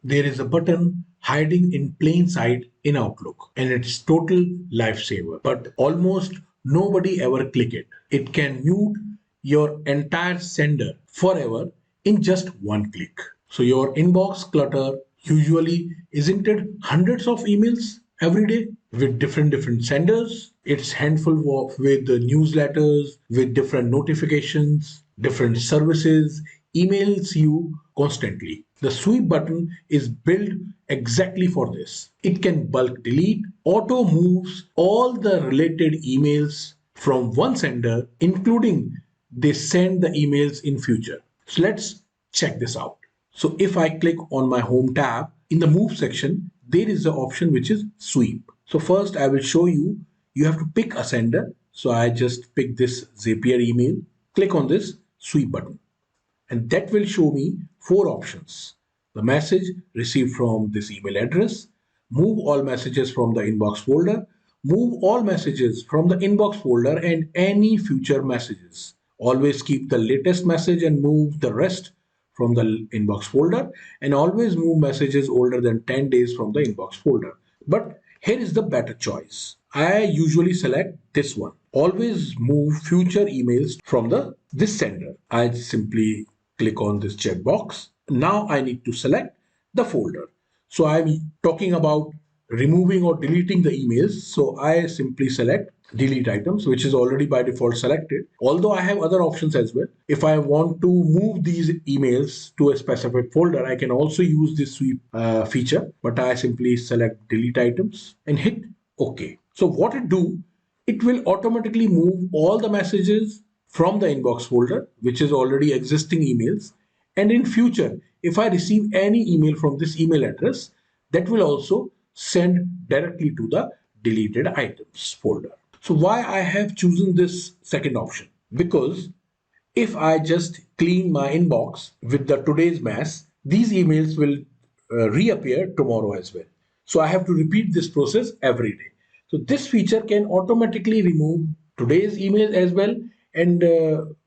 there is a button hiding in plain sight in Outlook, and it's total lifesaver. But almost nobody ever click it. It can mute your entire sender forever in just one click. So your inbox clutter usually isn't it hundreds of emails every day with different senders. It's handful of with the newsletters, with different notifications, different services, emails you constantly. The sweep button is built exactly for this. It can bulk delete, auto moves all the related emails from one sender, including they send the emails in future. So let's check this out. So if I click on my home tab, in the move section, there is the option which is sweep. So first I will show you, you have to pick a sender. So I just pick this Zapier email, click on this sweep button, and that will show me four options. The message received from this email address, move all messages from the inbox folder, move all messages from the inbox folder and any future messages. Always keep the latest message and move the rest from the inbox folder, and always move messages older than 10 days from the inbox folder. But here is the better choice. I usually select this one. Always move future emails from the this sender. I simply click on this checkbox. Now I need to select the folder. So I'm talking about removing or deleting the emails. So I simply select delete items, which is already by default selected. Although I have other options as well. If I want to move these emails to a specific folder, I can also use this sweep feature, but I simply select delete items and hit OK. So what it do, it will automatically move all the messages from the inbox folder, which is already existing emails. And in future, if I receive any email from this email address, that will also send directly to the deleted items folder. So why I have chosen this second option? Because if I just clean my inbox with the today's mess, these emails will reappear tomorrow as well. So I have to repeat this process every day. So this feature can automatically remove today's email as well, and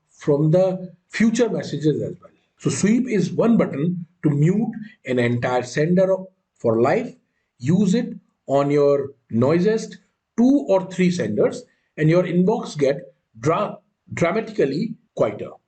from the future messages as well. So sweep is one button to mute an entire sender for life. Use it on your noisiest 2 or 3 senders and your inbox get dramatically quieter.